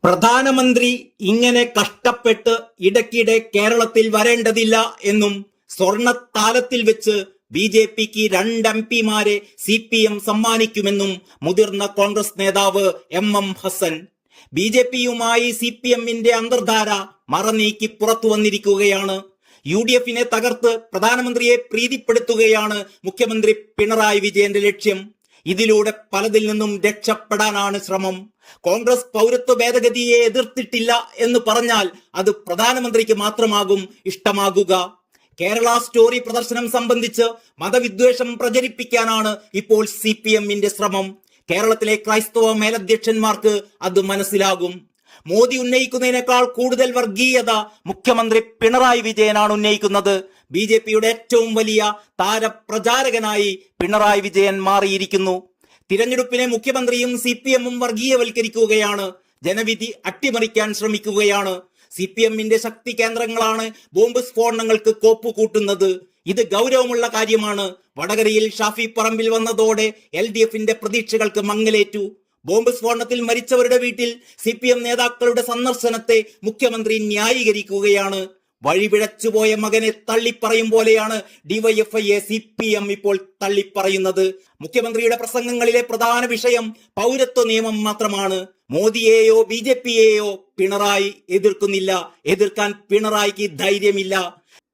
പ്രധാനമന്ത്രി ഇങ്ങനെ കഷ്ടപ്പെട്ട് ഇടയ്ക്കിടെ കേരളത്തിൽ വരേണ്ടതില്ല എന്നും സ്വർണത്താലത്തിൽ വെച്ച് ബി.ജെ.പിക്ക് 2 എം.പിമാരെ CPM സമ്മാനിക്കുമെന്നും മുതിർന്ന കോൺഗ്രസ് നേതാവ് എം ഹസൻ. ബി.ജെ.പിയുമായി CPM-ന്റെ അന്തർധാര മറനീക്കി പുറത്തു വന്നിരിക്കുകയാണ്. UDF-നെ തകർത്ത് പ്രധാനമന്ത്രിയെ പ്രീതിപ്പെടുത്തുകയാണ് മുഖ്യമന്ത്രി പിണറായി വിജയന്റെ ലക്ഷ്യം. ഇതിലൂടെ പലതിൽ നിന്നും രക്ഷപ്പെടാനാണ് ശ്രമം. കോൺഗ്രസ് പൗരത്വ ഭേദഗതിയെ എതിർത്തിട്ടില്ല എന്ന് പറഞ്ഞാൽ അത് പ്രധാനമന്ത്രിക്ക് മാത്രമാകും ഇഷ്ടമാകുക. കേരള സ്റ്റോറി പ്രദർശനം സംബന്ധിച്ച് മതവിദ്വേഷം പ്രചരിപ്പിക്കാനാണ് ഇപ്പോൾ CPM-ന്റെ ശ്രമം. കേരളത്തിലെ ക്രൈസ്തവ മേലധ്യക്ഷന്മാർക്ക് അത് മനസ്സിലാകും. മോദി ഉന്നയിക്കുന്നതിനേക്കാൾ കൂടുതൽ വർഗീയത മുഖ്യമന്ത്രി പിണറായി വിജയനാണ് ഉന്നയിക്കുന്നത്. ബി.ജെ.പിയുടെ ഏറ്റവും വലിയ താരപ്രചാരകനായി പിണറായി വിജയൻ മാറിയിരിക്കുന്നു. തിരഞ്ഞെടുപ്പിനെ മുഖ്യമന്ത്രിയും CPM-ഉം വർഗീയവൽക്കരിക്കുകയാണ്. ജനവിധി അട്ടിമറിക്കാൻ ശ്രമിക്കുകയാണ്. CPM-ന്റെ ശക്തി കേന്ദ്രങ്ങളാണ് ബോംബ് സ്ഫോടനങ്ങൾക്ക് കോപ്പുകൂട്ടുന്നത്. ഇത് ഗൗരവമുള്ള കാര്യമാണ്. വടകരയിൽ ഷാഫി പറമ്പിൽ വന്നതോടെ LDF-ന്റെ പ്രതീക്ഷകൾക്ക് മങ്ങലേറ്റു. ബോംബ് സ്ഫോടനത്തിൽ മരിച്ചവരുടെ വീട്ടിൽ CPM നേതാക്കളുടെ സന്ദർശനത്തെ മുഖ്യമന്ത്രി ന്യായീകരിക്കുകയാണ്. വഴിപിഴച്ചുപോയ മകനെ തള്ളിപ്പറയും പോലെയാണ് DYFI-യെ CPM ഇപ്പോൾ തള്ളിപ്പറയുന്നത്. മുഖ്യമന്ത്രിയുടെ പ്രസംഗങ്ങളിലെ പ്രധാന വിഷയം പൗരത്വ നിയമം മാത്രമാണ്. മോദിയെയോ BJP-യെയോ പിണറായി എതിർക്കുന്നില്ല. എതിർക്കാൻ പിണറായിക്ക് ധൈര്യമില്ല.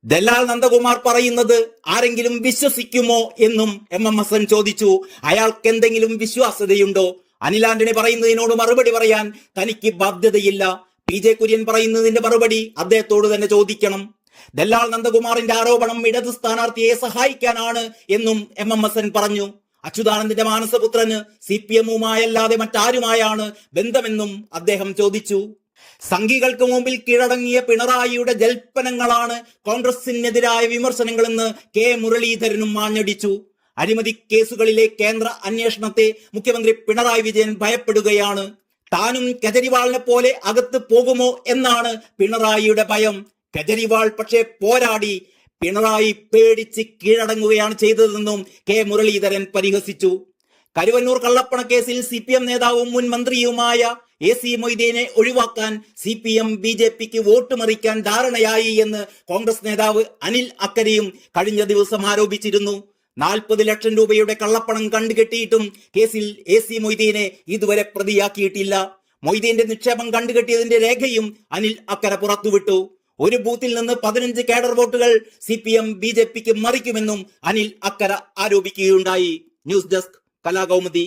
ദല്ലാൽ നന്ദകുമാർ പറയുന്നത് ആരെങ്കിലും വിശ്വസിക്കുമോ എന്നും എം ഹസൻ ചോദിച്ചു. അയാൾക്ക് എന്തെങ്കിലും വിശ്വാസ്യതയുണ്ടോ? അനിൽ ആന്റണി പറയുന്നതിനോട് മറുപടി പറയാൻ തനിക്ക് ബാധ്യതയില്ല. PJ കുര്യൻ പറയുന്നതിന്റെ മറുപടി അദ്ദേഹത്തോട് തന്നെ ചോദിക്കണം. ദല്ലാൽ നന്ദകുമാറിന്റെ ആരോപണം ഇടത് സ്ഥാനാർത്ഥിയെ സഹായിക്കാനാണ് എന്നും എം ഹസൻ പറഞ്ഞു. അച്യുതാനന്ദന്റെ മാനസപുത്രന് CPM-ഉമായല്ലാതെ മറ്റാരുമായാണ് ബന്ധമെന്നും അദ്ദേഹം ചോദിച്ചു. സംഘികൾക്ക് മുമ്പിൽ കീഴടങ്ങിയ പിണറായിയുടെ ജൽപ്പനങ്ങളാണ് കോൺഗ്രസിനെതിരായ വിമർശനങ്ങളെന്ന് K മുരളീധരനും ആഞ്ഞടിച്ചു. അഴിമതി കേസുകളിലെ കേന്ദ്ര അന്വേഷണത്തെ മുഖ്യമന്ത്രി പിണറായി വിജയൻ ഭയപ്പെടുകയാണ്. താനും കെജ്രിവാളിനെ പോലെ അകത്ത് പോകുമോ എന്നാണ് പിണറായിയുടെ ഭയം. കെജ്രിവാൾ പക്ഷേ പോരാടി. പിണറായി പേടിച്ച് കീഴടങ്ങുകയാണ് ചെയ്തതെന്നും K മുരളീധരൻ പരിഹസിച്ചു. കരുവന്നൂർ കള്ളപ്പണ കേസിൽ CPM നേതാവും മുൻ മന്ത്രിയുമായ AC മൊയ്തീനെ ഒഴിവാക്കാൻ CPM BJPക്ക് വോട്ട് മറിക്കാൻ ധാരണയായി എന്ന് കോൺഗ്രസ് നേതാവ് അനിൽ അക്കരയും കഴിഞ്ഞ ദിവസം ആരോപിച്ചിരുന്നു. 40 ലക്ഷം രൂപയുടെ കള്ളപ്പണം കണ്ടുകെട്ടിയിട്ടും കേസിൽ AC മൊയ്തീനെ ഇതുവരെ പ്രതിയാക്കിയിട്ടില്ല. മൊയ്തീന്റെ നിക്ഷേപം കണ്ടുകെട്ടിയതിന്റെ രേഖയും അനിൽ അക്കര പുറത്തുവിട്ടു. ഒരു ബൂത്തിൽ നിന്ന് 15 കേഡർ വോട്ടുകൾ CPM BJPക്ക് മറിക്കുമെന്നും അനിൽ അക്കര ആരോപിക്കുകയുണ്ടായി. News desk Kalakaumudi.